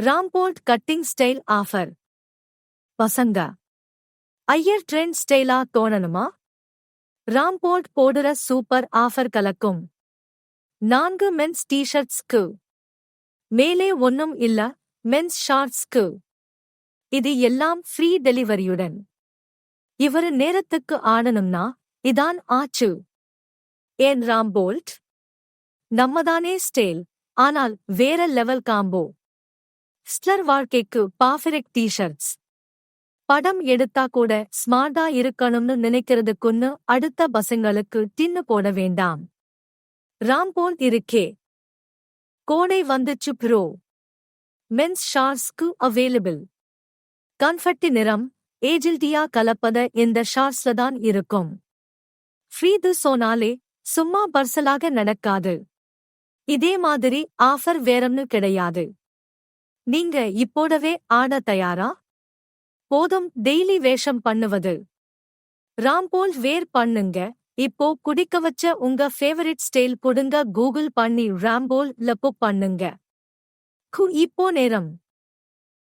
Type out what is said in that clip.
ராம்போல்ட் cutting style offer. பசங்க Iyer trend ஸ்டைலா தோணணுமா? ராம்போல்ட் போடுற சூப்பர் ஆஃபர் கலக்கும். 4 மென்ஸ் டி-ஷர்ட்ஸ்க்கு மேலே ஒன்னும் இல்ல, மென்ஸ் ஷார்ட்ஸ்க்கு இது எல்லாம் ஃப்ரீ டெலிவரியுடன். இவரு நேரத்துக்கு ஆடணும்னா இதான் ஆச்சு. ஏன் ராம்போல்ட்? நம்மதானே ஸ்டைல், ஆனால் வேற லெவல் காம்போ. ஸ்லர் வாழ்க்கைக்கு பர்ஃபெக்ட் டி-ஷர்ட்ஸ். படம் எடுத்தா கூட ஸ்மார்ட்டா இருக்கணும்னு நினைக்கிறதுக்குன்னு அடுத்த பசங்களுக்கு டின்னு போட வேண்டாம். ராம்போல்ட் இருக்கே. கோடை வந்துச்சு ப்ரோ. மென்ஸ் ஷார்ட்ஸ்க்கு அவைலபிள். கன்ஃபெட்டி நிறம் ஏஜில்டியா கலப்பத இந்த ஷார்ட்ஸ்ல தான் இருக்கும். ஃப்ரீது சொன்னாலே சும்மா பர்சலாக நடக்காது. இதே மாதிரி ஆஃபர் வேறொன்னு கிடையாது. நீங்க இப்போடவே ஆட தயாரா? போதும் டெய்லி வேஷம் பண்ணுவது. ராம்போல்ட் வேர் பண்ணுங்க. இப்போ குடிக்க வச்ச உங்க ஃபேவரிட் ஸ்டைல் கொடுங்க. கூகுள் பண்ணி ராம்போல்ட் புக் பண்ணுங்க. இப்போ நேரம்